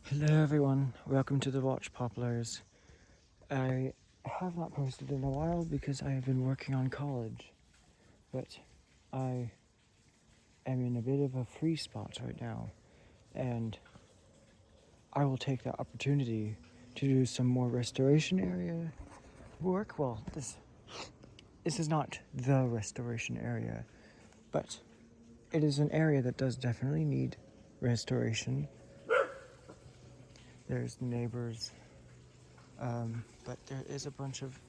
Hello everyone, welcome to the Watch Poplars. I have not posted in a while because I have been working on college, but I am in a bit of a free spot right now, and I will take the opportunity to do some more restoration area work. Well, this is not the restoration area, but it is an area that does definitely need restoration. There's neighbors, but there is a bunch of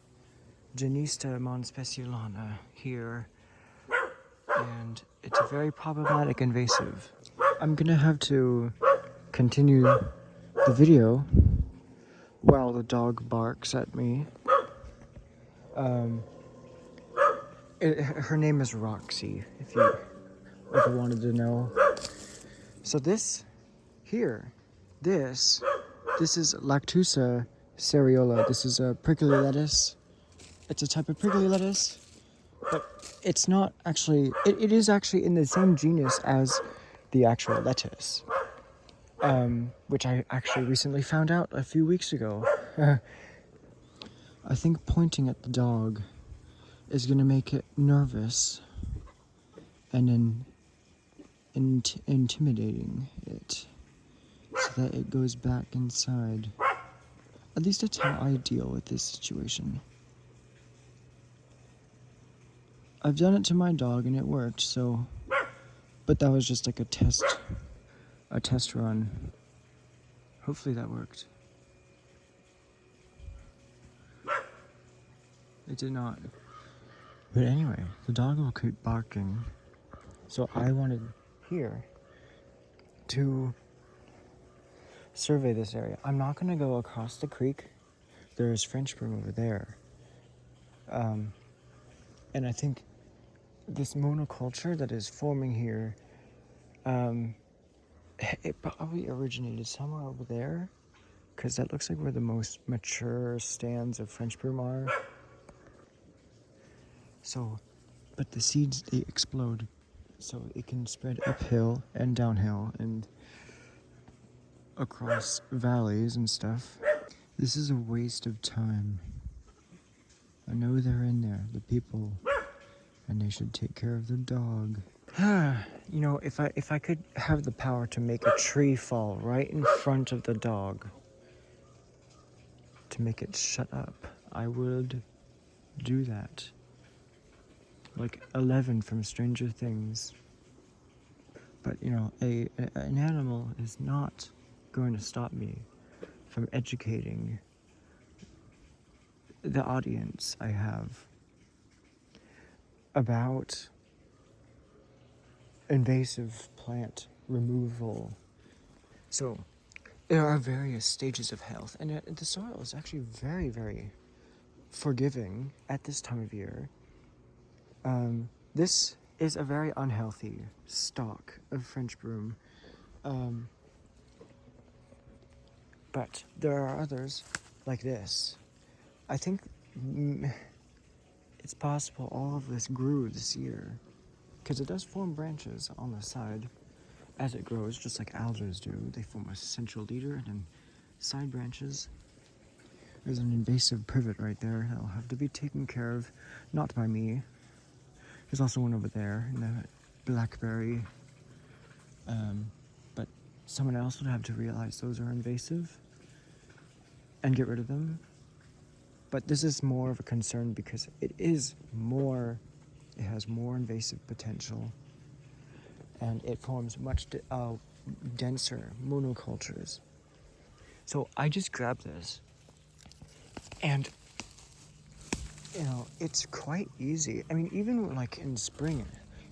Genista monspeciolana here, and it's a very problematic invasive. I'm gonna have to continue the video while the dog barks at me. Her name is Roxy, if you wanted to know. So this here, this is Lactusa cereola. This is a prickly lettuce. It's a type of prickly lettuce, but it's not actually, it is actually in the same genus as the actual lettuce, which I actually recently found out a few weeks ago. I think pointing at the dog is going to make it nervous and then intimidating it so that it goes back inside. At least that's how I deal with this situation. I've done it to my dog and it worked, so, but that was just like a test run. Hopefully that worked. It did not. But anyway, the dog will keep barking. So I wanted here to survey this area. I'm not gonna go across the creek. There's French Broom over there. And I think this monoculture that is forming here, it probably originated somewhere over there, because that looks like where the most mature stands of French Broom are. So, but the seeds, they explode, so it can spread uphill and downhill and across valleys and stuff. This is a waste of time. I know they're in there, the people, and they should take care of the dog. You know, if I could have the power to make a tree fall right in front of the dog to make it shut up, I would do that. Like 11 from Stranger Things. But you know, an animal is not going to stop me from educating the audience I have about invasive plant removal. So there are various stages of health, and the soil is actually very, very forgiving at this time of year. This is a very unhealthy stock of French Broom, but there are others like this. I think it's possible all of this grew this year, because it does form branches on the side as it grows, just like alders do. They form a central leader and then side branches. There's an invasive privet right there that'll have to be taken care of, not by me. There's also one over there in the blackberry, but someone else would have to realize those are invasive and get rid of them. But this is more of a concern because it has more invasive potential, and it forms much denser monocultures. So I just grabbed this, and you know, it's quite easy. I mean, even like in spring,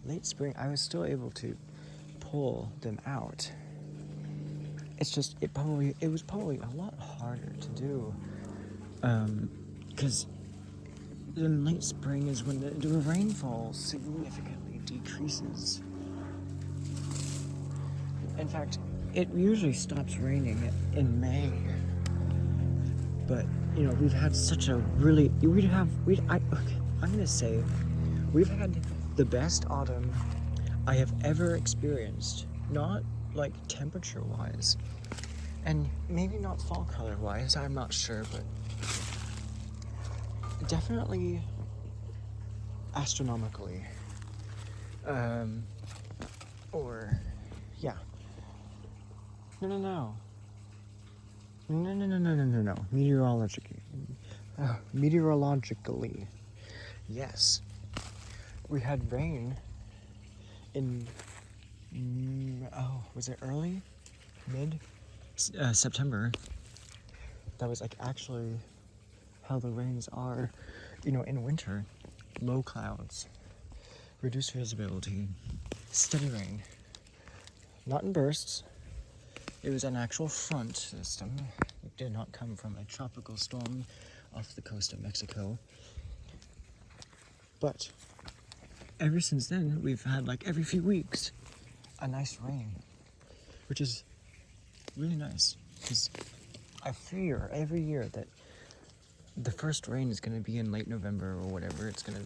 late spring, I was still able to pull them out. It's just, it was probably a lot harder to do, because in late spring is when the rainfall significantly decreases. In fact, it usually stops raining in May. But you know, we've had such a really, I'm gonna say, we've had the best autumn I have ever experienced. Not like temperature-wise, And maybe not fall color wise, I'm not sure, but definitely astronomically. Or, yeah. No, no, no. No, no, no, no, no, no, no. Meteorologically. Yes. We had rain in, was it early? Mid? September. That was like actually how the rains are, in winter. Low clouds, reduced visibility, steady rain. Not in bursts. It was an actual front system. It did not come from a tropical storm off the coast of Mexico. But ever since then, we've had like every few weeks a nice rain, which is really nice because I fear every year that the first rain is gonna be in late November or whatever. It's gonna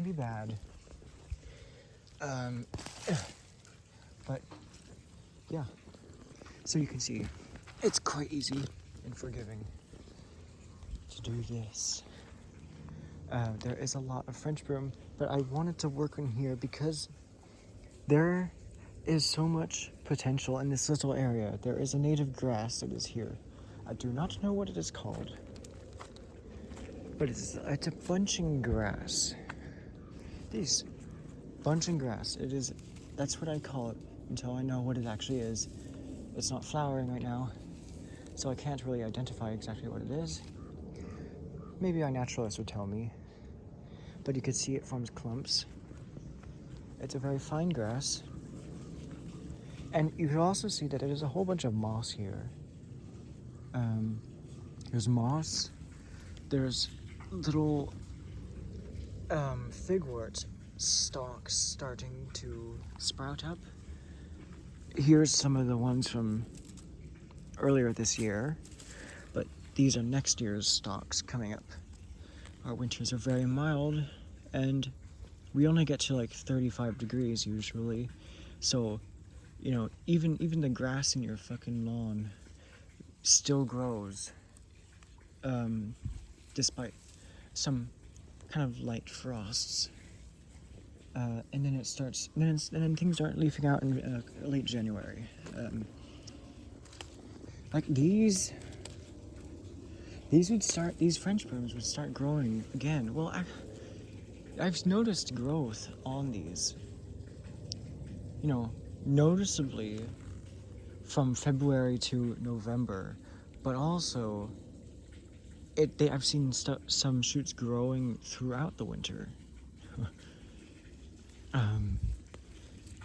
be bad. But yeah. So you can see, it's quite easy and forgiving to do this. There is a lot of French Broom, but I wanted to work on here because there is so much potential in this little area. There is a native grass that is here. I do not know what it is called, but it's a bunching grass. These bunching grass. That's what I call it until I know what it actually is. It's not flowering right now, so I can't really identify exactly what it is. Maybe a naturalist would tell me, but you could see it forms clumps. It's a very fine grass, and you can also see that there's a whole bunch of moss here. There's moss, there's little figwort stalks starting to sprout up. Here's some of the ones from earlier this year, but these are next year's stalks coming up. Our winters are very mild, and we only get to like 35 degrees usually, so even the grass in your fucking lawn still grows, despite some kind of light frosts. And then it starts, and then things start leafing out in late January. Like these French brooms would start growing again. Well, I've noticed growth on these, noticeably from February to November, but also I've seen some shoots growing throughout the winter.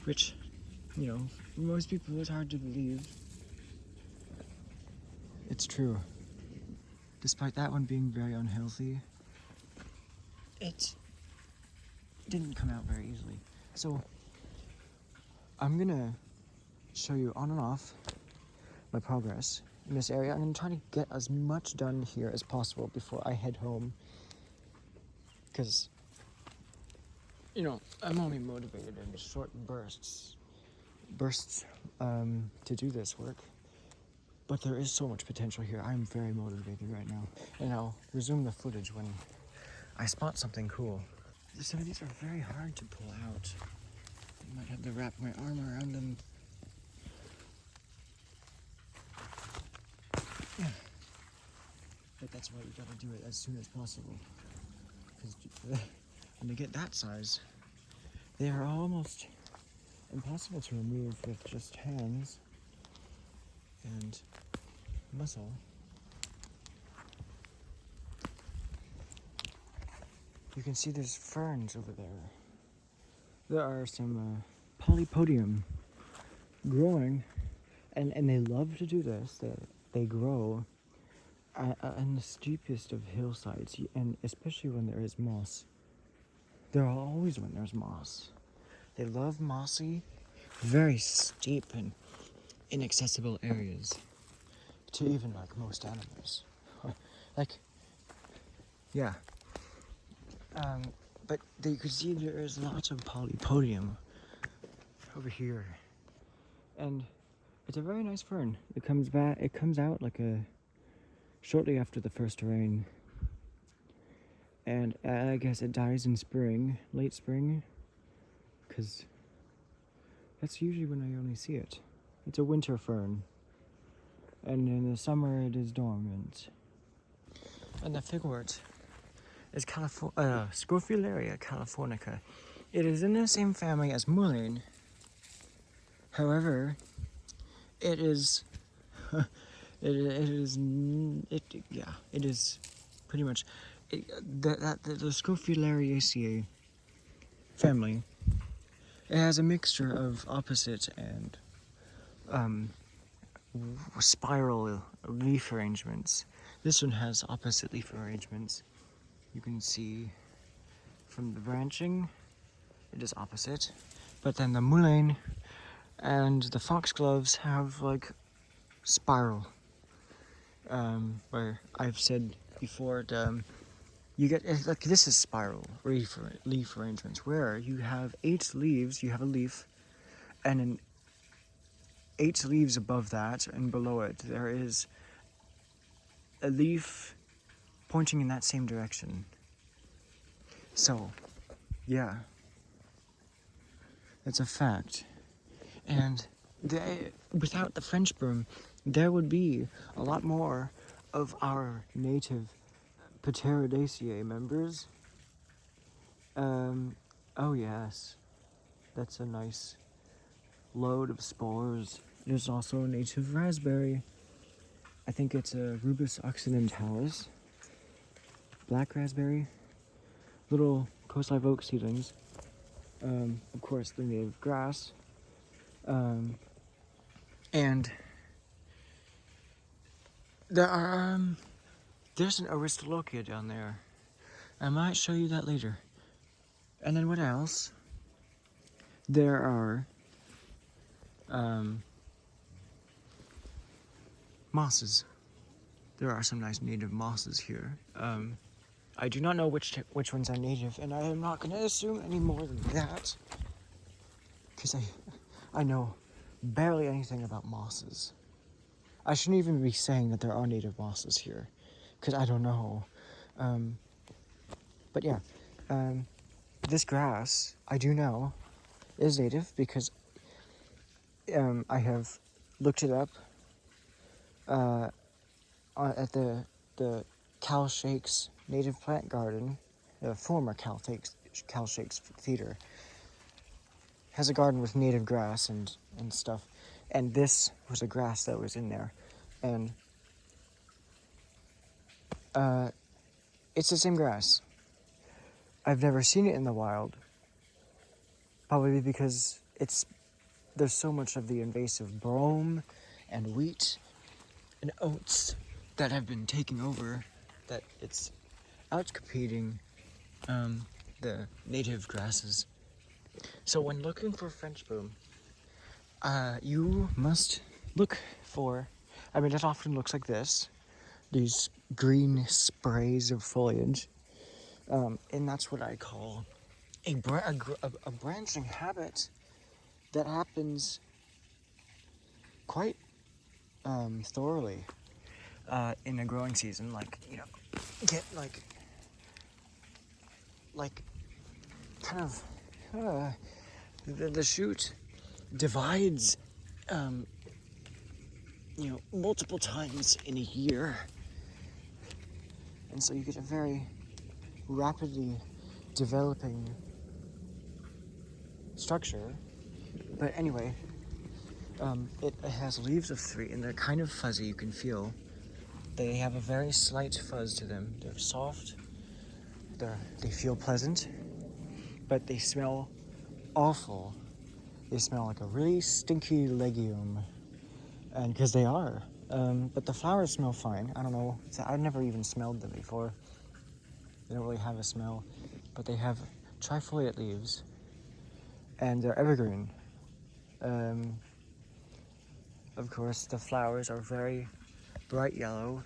Which, for most people it's hard to believe. It's true. Despite that one being very unhealthy, it didn't come out very easily. So, I'm gonna show you on and off my progress in this area. I'm gonna try to get as much done here as possible before I head home. Because, I'm only motivated in short bursts to do this work. But there is so much potential here. I'm very motivated right now. And I'll resume the footage when I spot something cool. Some of these are very hard to pull out. I might have to wrap my arm around them. Yeah. But that's why you gotta do it as soon as possible. Because when they get that size, they are almost impossible to remove with just hands and muscle. You can see there's ferns over there. There are some polypodium growing, and they love to do this. They grow on the steepest of hillsides, and especially when there is moss. There are always when there's moss. They love mossy, very steep and inaccessible areas to even like most animals. Yeah. But you can see there is lots of polypodium over here. And It's a very nice fern. It comes out like shortly after the first rain. And I guess it dies in spring, late spring, because that's usually when I only see it. It's a winter fern. And in the summer it is dormant. And the figwort is Scrophularia californica. It is in the same family as mullein. However, it is it is pretty much the Scrophulariaceae family. It has a mixture of opposite and spiral leaf arrangements. This one has opposite leaf arrangements. You can see from the branching, it is opposite. But then the mullein and the foxgloves have like spiral. Where I've said before, you get like this is spiral leaf arrangements where you have 8 leaves. You have a leaf, and in 8 leaves above that and below it, there is a leaf pointing in that same direction. So, yeah, it's a fact. And without the French broom, there would be a lot more of our native Pteridaceae members. Oh yes, that's a nice load of spores. There's also a native raspberry. I think it's a Rubus occidentalis. Black raspberry. Little coast live oak seedlings. Of course, the native grass. And there's an Aristolochia down there. I might show you that later. And then what else? There are mosses. There are some nice native mosses here. I do not know which ones are native, and I am not going to assume any more than that, because I know barely anything about mosses. I shouldn't even be saying that there are native mosses here, because I don't know. But yeah, this grass, I do know, is native because I have looked it up at the Cal Shakes Native Plant Garden, the former Cal Shakes Theater. Has a garden with native grass and stuff, and this was a grass that was in there, and it's the same grass. I've never seen it in the wild, probably because there's so much of the invasive brome and wheat and oats that have been taking over that it's outcompeting the native grasses. So when looking for French broom, you must look for, it often looks like this, these green sprays of foliage, and that's what I call a branching habit that happens quite thoroughly in a growing season. Get kind of the shoot divides multiple times in a year, and so you get a very rapidly developing structure. But anyway, it has leaves of 3, and they're kind of fuzzy. You can feel they have a very slight fuzz to them. They're soft, they feel pleasant, but they smell awful. They smell like a really stinky legume, and because they are. But the flowers smell fine. I don't know. I've never even smelled them before. They don't really have a smell, but they have trifoliate leaves, and they're evergreen. Of course, the flowers are very bright yellow,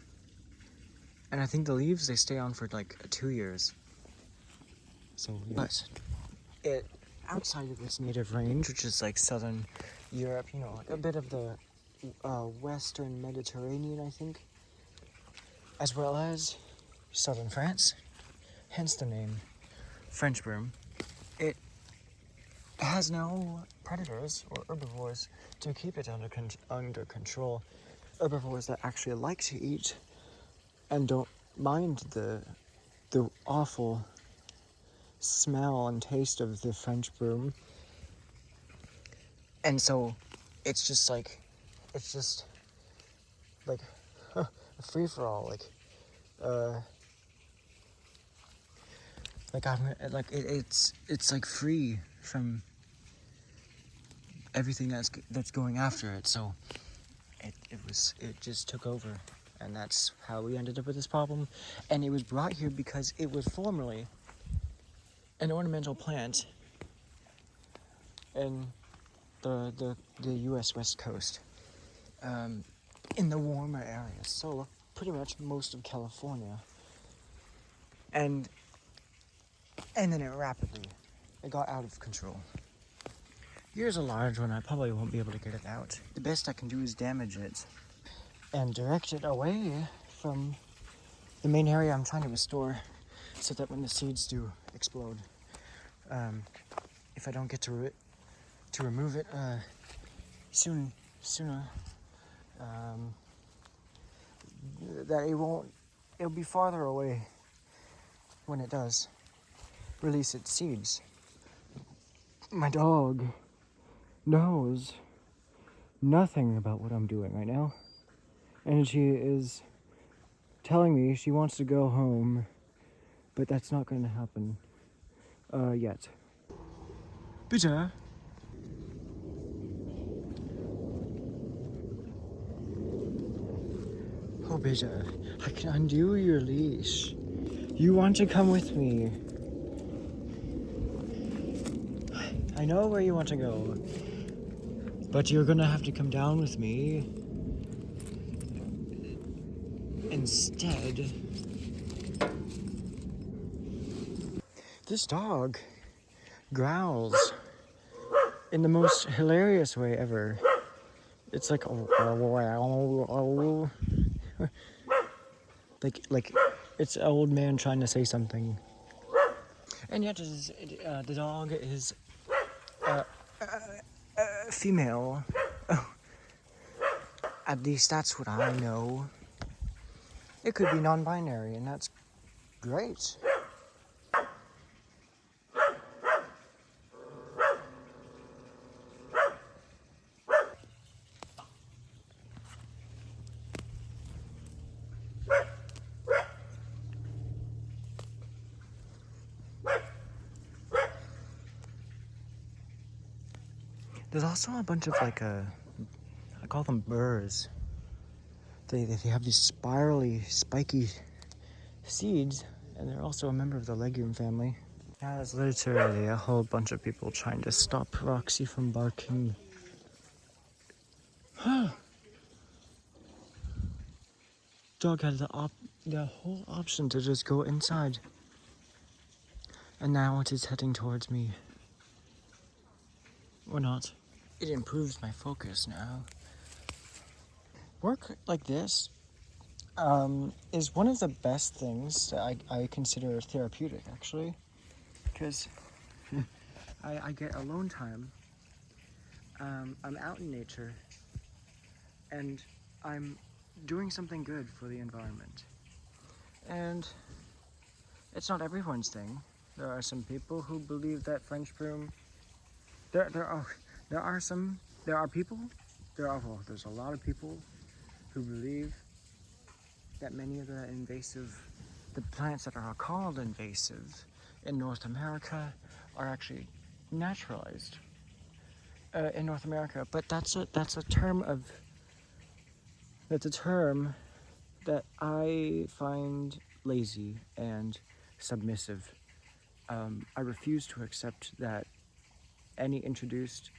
and I think the leaves, they stay on for like 2 years. So, yeah. But outside of its native range, which is like southern Europe, like a bit of the Western Mediterranean, I think, as well as southern France, hence the name French Broom. It has no predators or herbivores to keep it under control. Herbivores that actually like to eat and don't mind the awful smell and taste of the French Broom. And so it's just like a free for all. It's like free from everything that's going after it. So it just took over, and that's how we ended up with this problem. And it was brought here because it was formerly an ornamental plant in the U.S. West Coast, in the warmer areas. So pretty much most of California, and then it got out of control. Here's a large one. I probably won't be able to get it out. The best I can do is damage it and direct it away from the main area I'm trying to restore, so that when the seeds do explode, if I don't get to remove it sooner, that it'll be farther away when it does release its seeds. My dog knows nothing about what I'm doing right now, and she is telling me she wants to go home, but that's not going to happen yet. Bitte? Oh, bitte, I can undo your leash. You want to come with me. I know where you want to go, but you're gonna have to come down with me instead. This dog growls in the most hilarious way ever. It's like like it's an old man trying to say something, and yet the dog is female. At least that's what I know. It could be non-binary, and that's great. There's also a bunch of I call them burrs. They have these spirally, spiky seeds, and they're also a member of the legume family. Now there's literally a whole bunch of people trying to stop Roxy from barking. Dog had the whole option to just go inside, and now it is heading towards me. Or not. It improves my focus now. Work like this is one of the best things that I consider therapeutic, actually, because I get alone time. I'm out in nature, and I'm doing something good for the environment. And it's not everyone's thing. There are some people who believe that French Broom. There's a lot of people who believe that many of the plants that are called invasive in North America are actually naturalized in North America. But that's a term that I find lazy and submissive. I refuse to accept that any introduced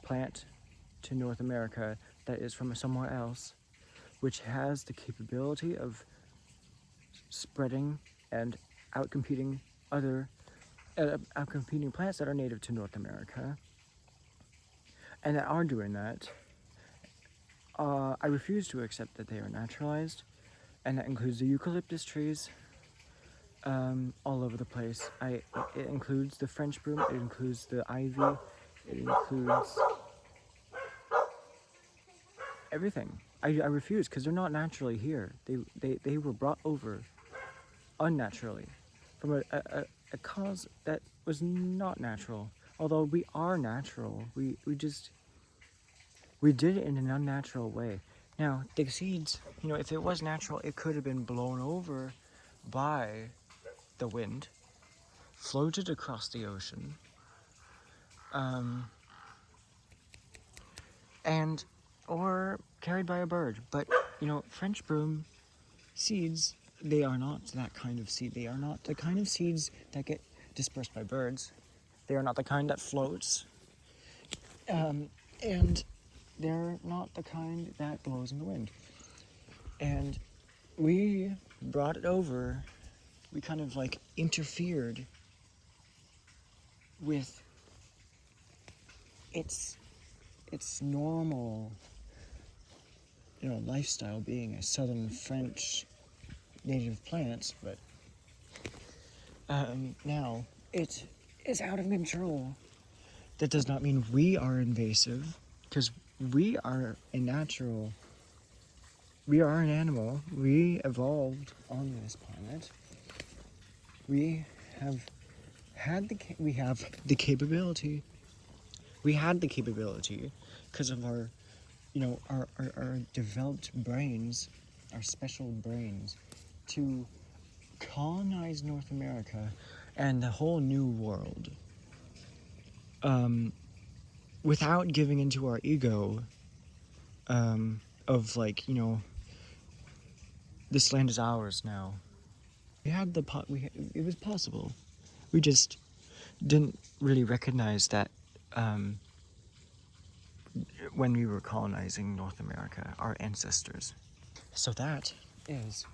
plant to North America that is from somewhere else, which has the capability of spreading and outcompeting outcompeting plants that are native to North America, and that are doing that, I refuse to accept that they are naturalized, and that includes the eucalyptus trees all over the place. It includes the French broom, it includes the ivy, it includes everything. I refuse because they're not naturally here. They were brought over unnaturally from a cause that was not natural. Although we are natural, we did it in an unnatural way. Now, the seeds, if it was natural, it could have been blown over by the wind, floated across the ocean, and or carried by a bird. But French broom seeds, they are not that kind of seed. They are not the kind of seeds that get dispersed by birds. They are not the kind that floats, and they're not the kind that blows in the wind. And we brought it over. We kind of like interfered with its normal lifestyle, being a southern French native plant, but now it is out of control. That does not mean we are invasive, because we are an animal. We evolved on this planet. We have the capability. We had the capability because of our developed brains, our special brains, to colonize North America and the whole new world, without giving into our ego, of this land is ours now. We had it was possible. We just didn't really recognize that when we were colonizing North America, our ancestors. So that is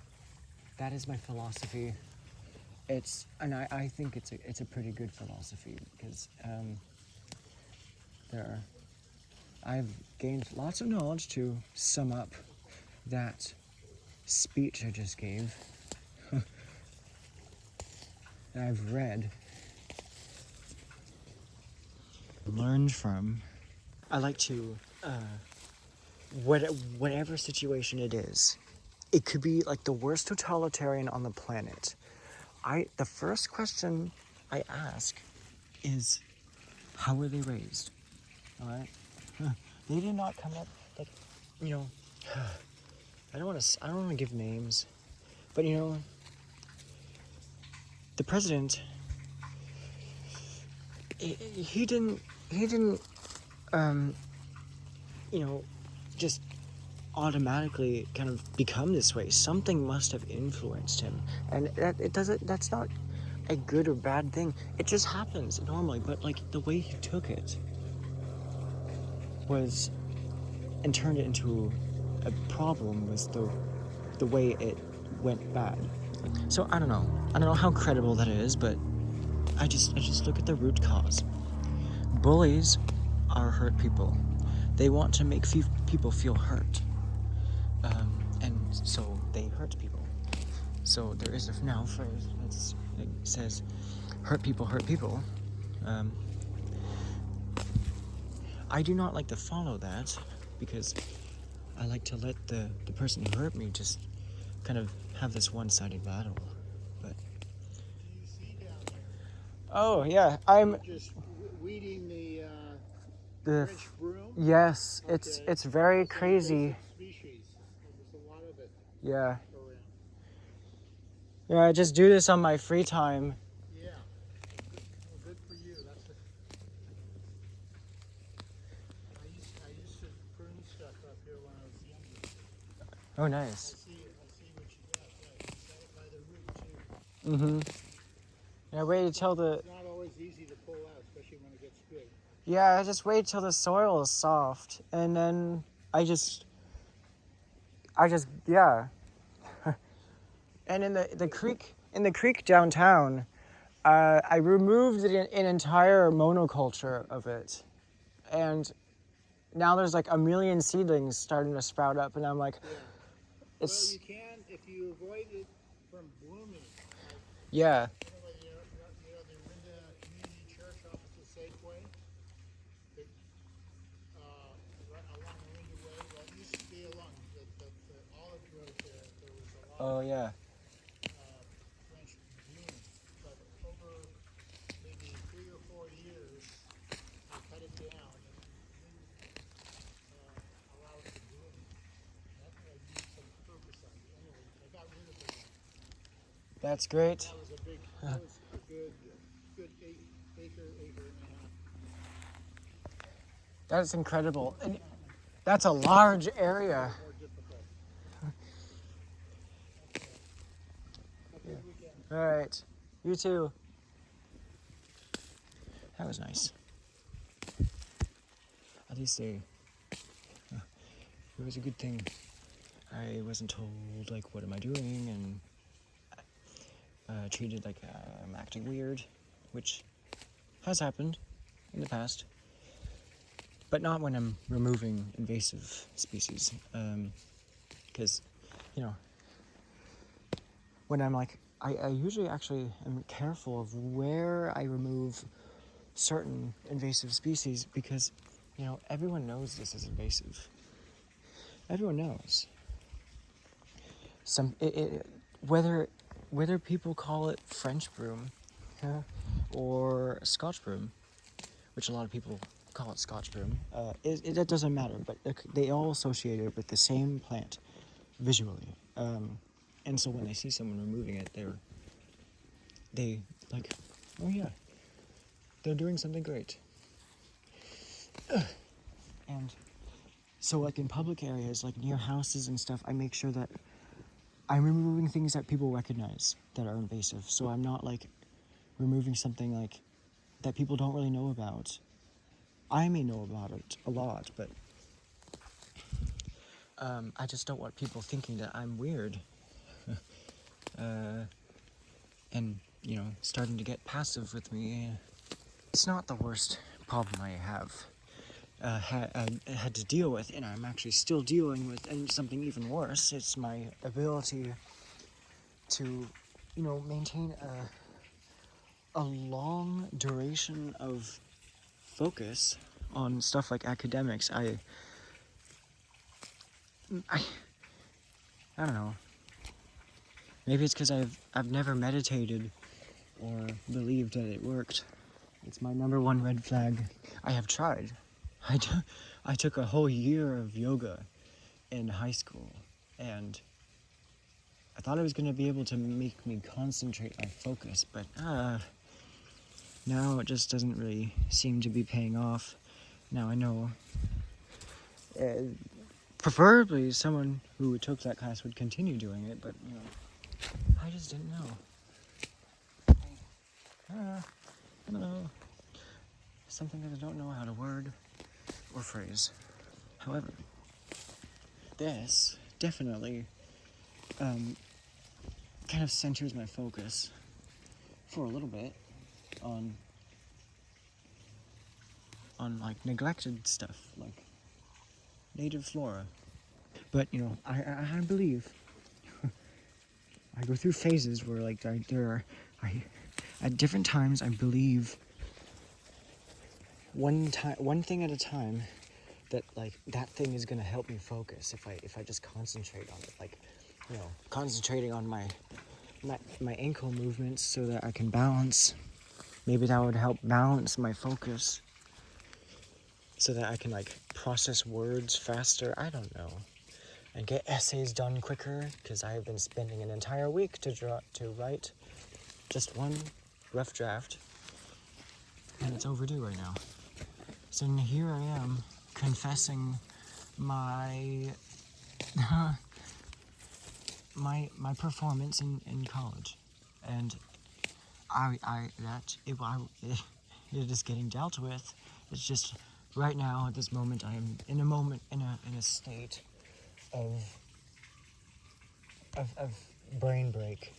my philosophy. I think it's a pretty good philosophy because I've gained lots of knowledge to sum up that speech I just gave. That I've read, learned from. I like to, whatever situation it is, it could be like the worst totalitarian on the planet. The first question I ask is, how were they raised? All right? They did not come up like, I don't want to give names, but the president, he didn't just automatically kind of become this way. Something must have influenced him, and that's not a good or bad thing. It just happens normally, but like the way he took it was and turned it into a problem was the way it went bad. So I don't know how credible that is, but I just look at the root cause. Bullies are hurt people. They want to make people feel hurt, and so they hurt people. So there is a now phrase that says, "Hurt people hurt people." I do not like to follow that because I like to let the person who hurt me just kind of have this one-sided battle. But oh yeah, I'm just weeding the French broom. Yes, okay. it's very crazy. Species. There's a lot of it. Yeah. Around. Yeah, I just do this on my free time. Yeah. Good for you. I used to prune stuff up here when I was younger. Oh, nice. I see what you got. Yeah, you got it by the root too. Mm-hmm. Yeah, wait till It's not always easy to pull out, especially when it gets big. Yeah, I just wait till the soil is soft, and then I just yeah. And in the creek downtown, I removed an entire monoculture of it, and now there's like a million seedlings starting to sprout up, and I'm like, Yeah. Well, it's you can if you avoid it from blooming. yeah, Anyway, the Orinda Community Church opposite Safeway, the, right along Orinda Way. Well, it used to be along the Olive Road there. There was a lot oh of yeah, French Broom, but over maybe 3 or 4 years, they cut it down and allow it to bloom. That used some herbicide. Anyway, they got rid of it. that's great. That was a big. That was a good acre and a half. That's incredible. And that's a large area. More difficult. Okay. Have a good weekend. All right, you too. That was nice. At least it was a good thing. I wasn't told like what am I doing and treated like I'm acting weird, which has happened in the past, but not when I'm removing invasive species. Because, you know, when I'm like, I usually actually am careful of where I remove certain invasive species because, you know, everyone knows this is invasive. Everyone knows. Whether people call it French broom or Scotch broom, which a lot of people call it Scotch broom, that doesn't matter, but they all associate it with the same plant visually. And so when they see someone removing it, they like, oh yeah, they're doing something great. And so like in public areas, like near houses and stuff, I make sure that I'm removing things that people recognize that are invasive. So I'm not like removing something like that people don't really know about. I may know about it a lot, but I just don't want people thinking that I'm weird. And, you know, starting to get passive with me. It's not the worst problem I have had to deal with, and I'm actually still dealing with, and something even worse. It's my ability to, you know, maintain a long duration of focus on stuff like academics. I don't know. Maybe it's because I've never meditated or believed that it worked. It's my number one red flag. I have tried. I took a whole year of yoga in high school, and I thought it was going to be able to make me concentrate my focus, but now it just doesn't really seem to be paying off. Now I know. Preferably someone who took that class would continue doing it, but, you know, I just didn't know. I don't know. Something that I don't know how to word or phrase. However, this definitely kind of centers my focus for a little bit on like neglected stuff, like native flora. But, you know, I believe I go through phases where like at different times I believe one thing at a time that like that thing is gonna help me focus if I just concentrate on it, like, you know, concentrating on my ankle movements so that I can balance. Maybe that would help balance my focus so that I can like process words faster. I don't know. And get essays done quicker, because I have been spending an entire week to write just one rough draft, and it's overdue right now. So here I am confessing my my performance in college, and it is getting dealt with. It's just right now at this moment I am in a state of brain break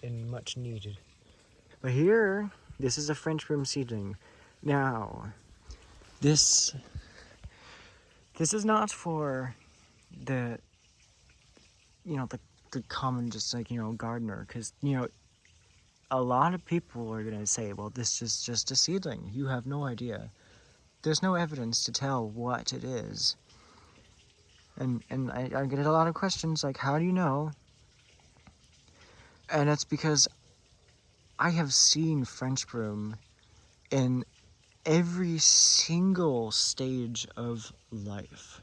and much needed. But here, this is a French broom seedling. Now, this This is not for the, the common, just like, gardener, because, a lot of people are going to say, well, this is just a seedling. You have no idea. There's no evidence to tell what it is. And I get a lot of questions like, how do you know? And it's because I have seen French Broom in every single stage of life.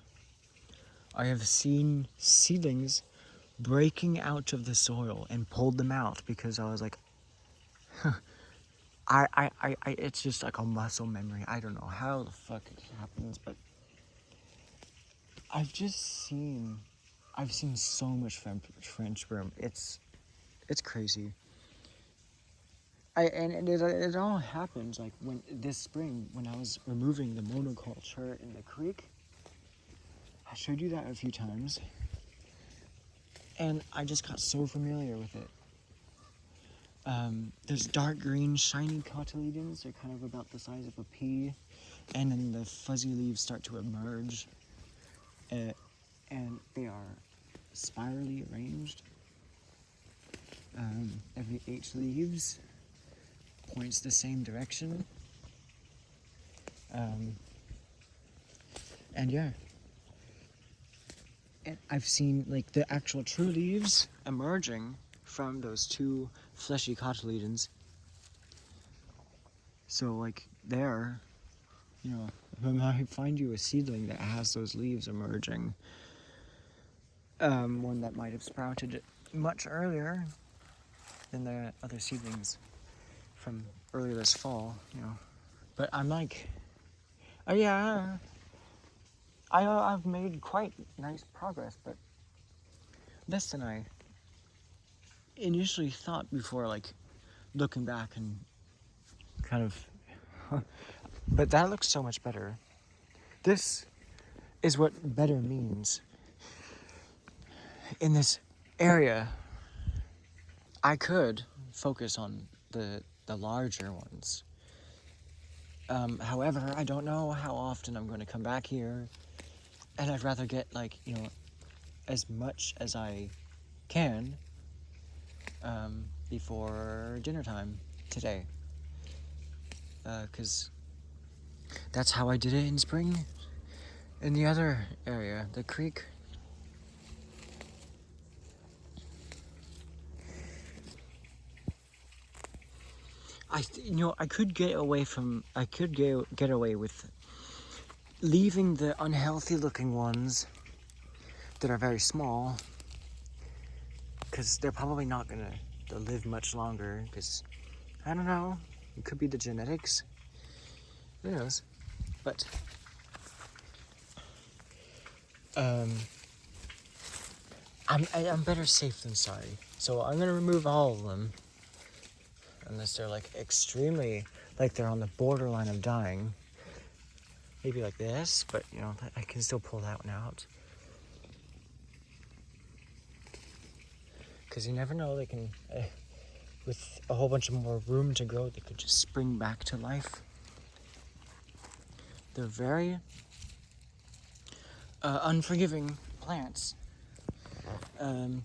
I have seen seedlings breaking out of the soil and pulled them out because I was like, it's just like a muscle memory. I don't know how the fuck it happens, but I've seen so much French Broom. It's crazy. It all happens like when this spring when I was removing the monoculture in the creek. I showed you that a few times, and I just got so familiar with it. There's dark green, shiny cotyledons. They're kind of about the size of a pea, and then the fuzzy leaves start to emerge, and they are spirally arranged. Every 8 leaves points the same direction. And yeah. And I've seen like the actual true leaves emerging from those 2 fleshy cotyledons. So like there, when I find you a seedling that has those leaves emerging, one that might have sprouted much earlier than the other seedlings from earlier this fall, But I'm like, oh yeah, I've made quite nice progress, but less than I initially thought before, like, looking back and kind of, but that looks so much better. This is what better means. In this area, I could focus on the larger ones. However, I don't know how often I'm going to come back here, and I'd rather get, like, as much as I can before dinner time today. Because that's how I did it in spring in the other area, the creek. I could get away with leaving the unhealthy looking ones that are very small, because they're probably not gonna live much longer, because I don't know, it could be the genetics, who knows, but I'm better safe than sorry, so I'm gonna remove all of them, unless they're like extremely, like they're on the borderline of dying, maybe like this, but I can still pull that one out. Because you never know, they can, with a whole bunch of more room to grow, they could just spring back to life. They're very unforgiving plants, and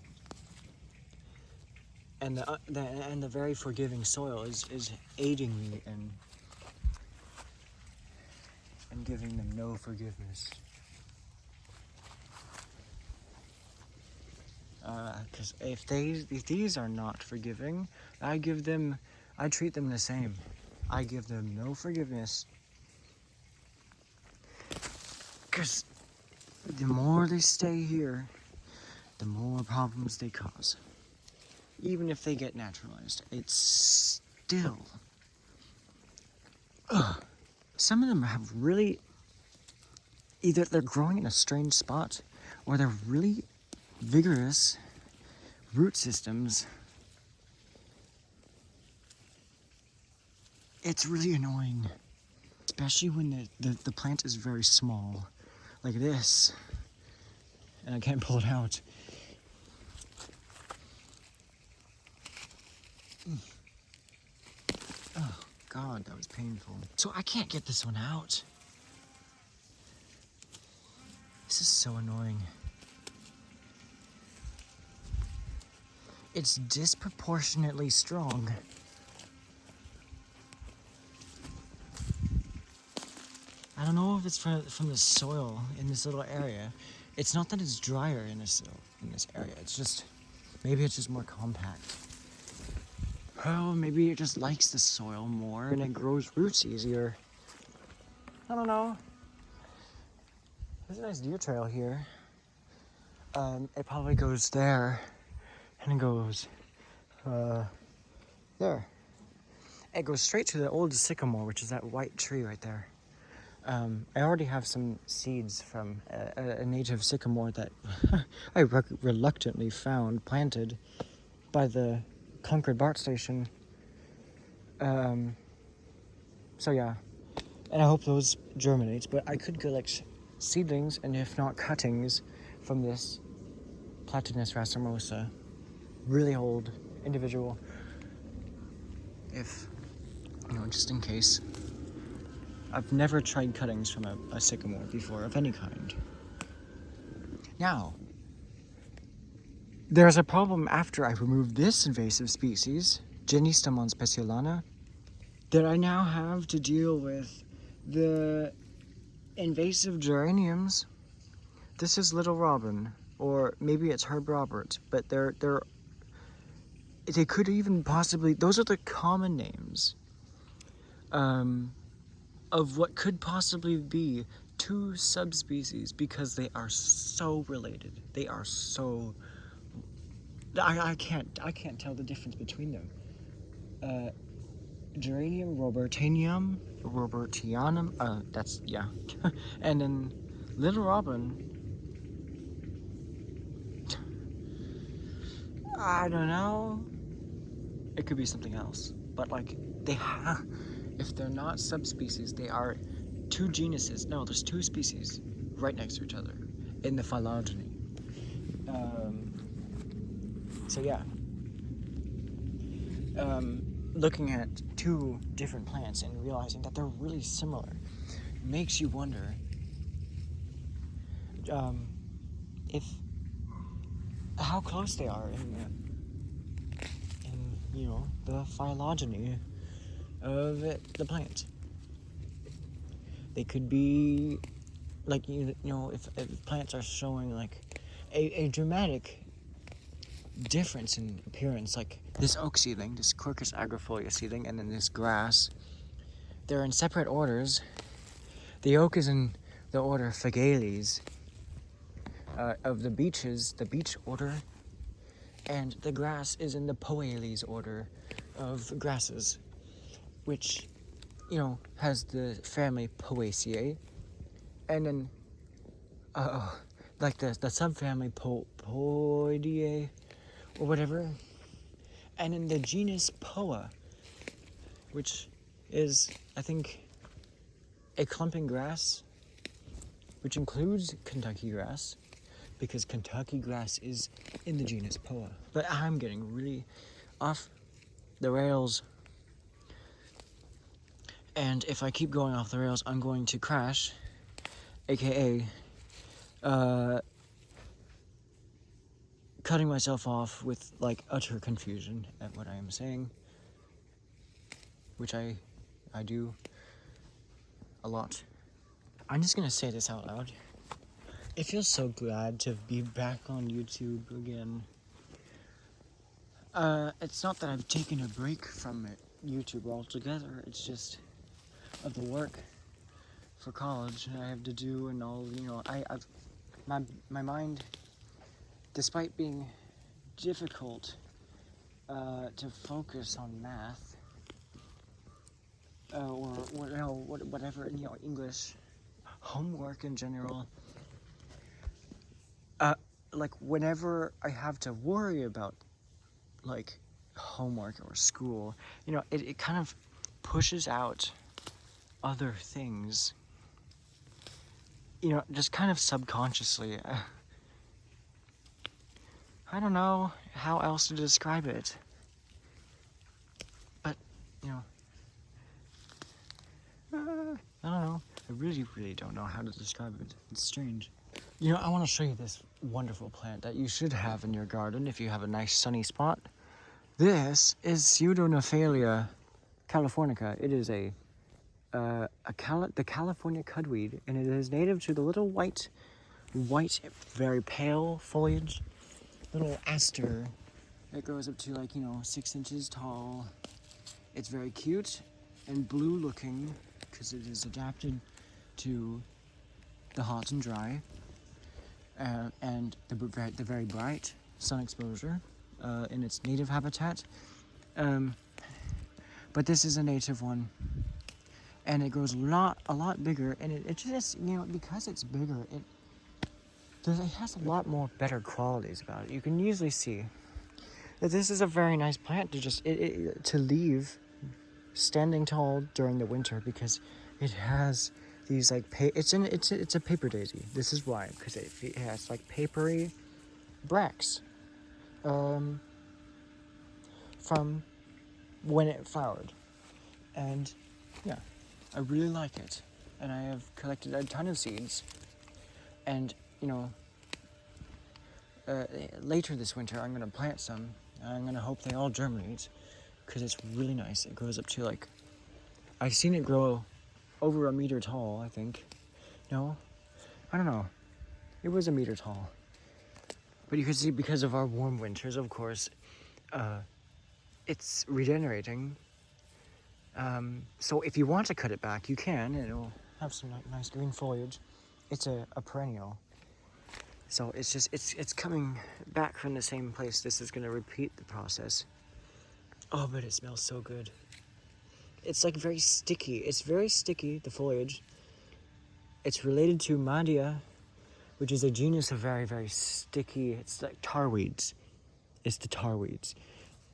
the very forgiving soil is aiding me and giving them no forgiveness. Because if these are not forgiving, I treat them the same. I give them no forgiveness. Because the more they stay here, the more problems they cause. Even if they get naturalized, it's still... Ugh. Some of them have really... Either they're growing in a strange spot, or they're really vigorous root systems. It's really annoying. Especially when the plant is very small. Like this. And I can't pull it out. Oh, God, that was painful. So I can't get this one out. This is so annoying. It's disproportionately strong. I don't know if it's from the soil in this little area. It's not that it's drier in this area. It's just, maybe it's just more compact. Oh, maybe it just likes the soil more and it grows roots easier. I don't know. There's a nice deer trail here. It probably goes there and it goes there. It goes straight to the old sycamore, which is that white tree right there. I already have some seeds from a native sycamore that I reluctantly found planted by the Concord BART station. So yeah, and I hope those germinate, but I could collect seedlings and if not cuttings from this Platanus racemosa, really old individual, if, just in case. I've never tried cuttings from a sycamore before, of any kind. Now, there's a problem after I remove this invasive species, Genistamon speciolana, that I now have to deal with the invasive geraniums. This is Little Robin, or maybe it's Herb Robert, but they could even possibly, those are the common names of what could possibly be two subspecies because they are so related. They are so, I can't tell the difference between them. Geranium robertianum, that's, yeah. And then Little Robin, I don't know. It could be something else. But like, if they're not subspecies, they are two genuses. No, there's two species right next to each other in the phylogeny. So yeah. Looking at two different plants and realizing that they're really similar makes you wonder if how close they are in the phylogeny of the plant. They could be like if plants are showing like a dramatic difference in appearance, like this oak seedling, this Quercus agrifolia seedling, and then this grass. They're in separate orders. The oak is in the order Phagales of the beeches, the beech order, and the grass is in the Poales order of grasses, which has the family Poaceae, and then like the subfamily Poideae or whatever, and in the genus Poa, which is, I think, a clumping grass, which includes Kentucky grass, because Kentucky grass is in the genus Poa. But I'm getting really off the rails, and if I keep going off the rails, I'm going to crash, aka cutting myself off with like utter confusion at what I am saying, which I do a lot. I'm just gonna say this out loud. It feels so glad to be back on YouTube again. It's not that I've taken a break from YouTube altogether, it's just of the work for college I have to do and all, I've my mind, despite being difficult to focus on math or whatever, English, homework in general, like whenever I have to worry about like homework or school, it kind of pushes out other things, just kind of subconsciously. I don't know how else to describe it, but I don't know. I really, really don't know how to describe it. It's strange. You know, I want to show you this wonderful plant that you should have in your garden if you have a nice sunny spot. This is Pseudonephalia californica. It is the California cudweed, and it is native to the little white, very pale foliage, little aster that grows up to 6 inches tall. It's very cute and blue looking because it is adapted to the hot and dry. And the very bright sun exposure in its native habitat. But this is a native one, and it grows a lot bigger. And it just because it's bigger, it has a lot more better qualities about it. You can usually see that this is a very nice plant to just to leave standing tall during the winter because it has these it's a paper daisy. This is why, because it has papery bracts from when it flowered, and yeah, I really like it, and I have collected a ton of seeds, and later this winter I'm gonna plant some, and I'm gonna hope they all germinate, because it's really nice. It grows up to I've seen it grow over a meter tall, I think. No? I don't know. It was a meter tall. But you can see because of our warm winters, of course, it's regenerating. So if you want to cut it back, you can, and it'll have some nice green foliage. It's a perennial. So it's coming back from the same place. This is going to repeat the process. Oh, but it smells so good. It's very sticky. It's very sticky, the foliage. It's related to Mandia, which is a genus of very, very sticky, it's like tarweeds. It's the tarweeds.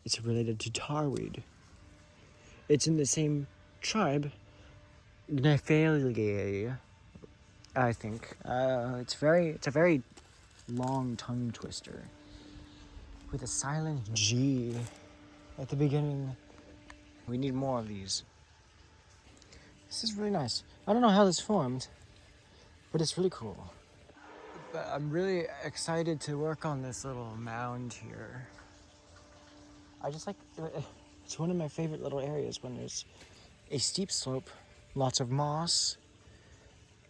It's related to tarweed. It's in the same tribe, Gnaphaliae, I think. It's a very long tongue twister with a silent G at the beginning. We need more of these. This is really nice. I don't know how this formed, but it's really cool. But I'm really excited to work on this little mound here. I just it's one of my favorite little areas when there's a steep slope, lots of moss,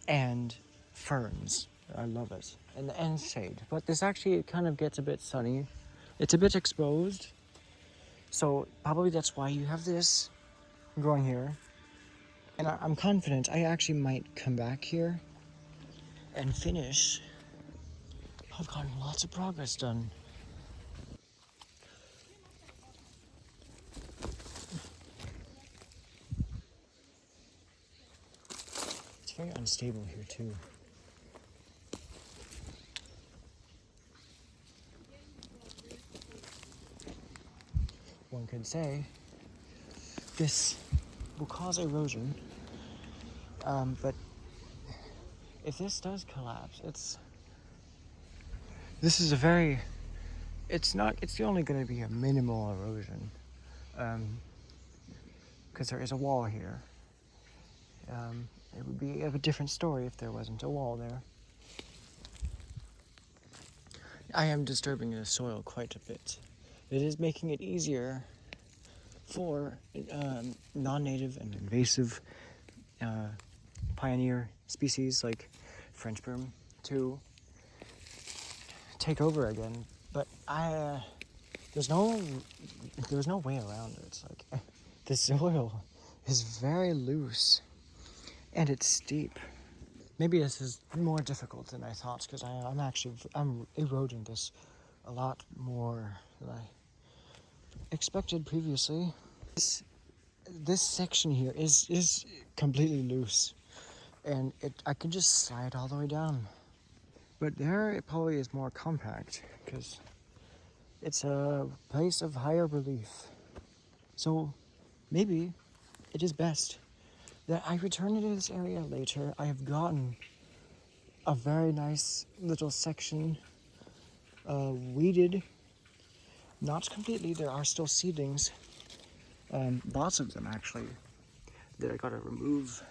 and ferns. I love it. And shade. But this actually kind of gets a bit sunny. It's a bit exposed. So probably that's why you have this growing here. And I'm confident I actually might come back here and finish. I've gotten lots of progress done. It's very unstable here too. One could say this will cause erosion, but if this does collapse, it's only going to be a minimal erosion, because there is a wall here. It would be a different story if there wasn't a wall there. I am disturbing the soil quite a bit. It is making it easier for non-native and invasive pioneer species like French Broom to take over again. But there's no way around it. It's the soil is very loose and it's steep. Maybe this is more difficult than I thought because I'm eroding this a lot more than I expected previously. This section here is completely loose, and I can just slide all the way down. But there it probably is more compact because it's a place of higher relief. So maybe it is best that I return to this area later. I have gotten a very nice little section weeded. Not completely, there are still seedlings. Lots of them actually that I gotta remove.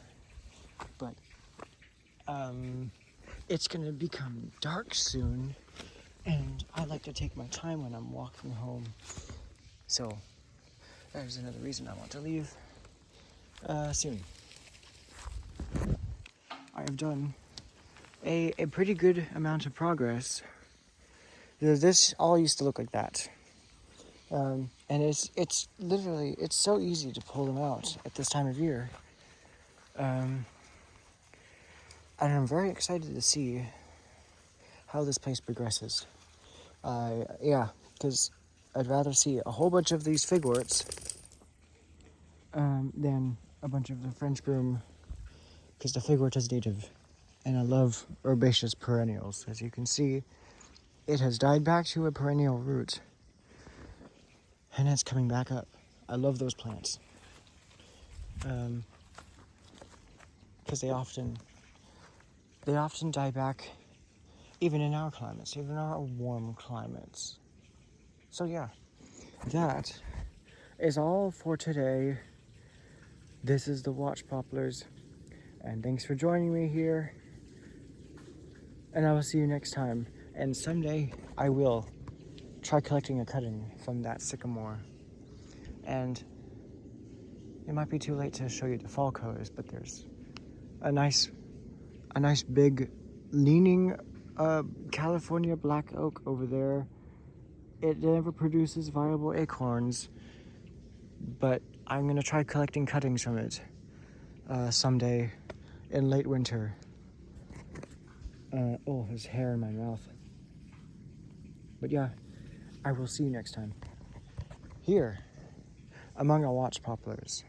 But it's gonna become dark soon, and I like to take my time when I'm walking home. So that is another reason I want to leave soon. I have done a pretty good amount of progress. This all used to look like that. And it's literally, it's so easy to pull them out at this time of year. And I'm very excited to see how this place progresses. Yeah, because I'd rather see a whole bunch of these figworts than a bunch of the French Broom, because the figwort is native. And I love herbaceous perennials. As you can see, it has died back to a perennial root. And it's coming back up. I love those plants. Because they often die back even in our climates, even in our warm climates. So yeah, that is all for today. This is the Watch Poplars, and thanks for joining me here. And I will see you next time. And someday I will try collecting a cutting from that sycamore. And it might be too late to show you the fall colors, but there's a nice big leaning California black oak over there. It never produces viable acorns, but I'm gonna try collecting cuttings from it someday in late winter. Oh, there's hair in my mouth. But yeah, I will see you next time here among our watch poplars.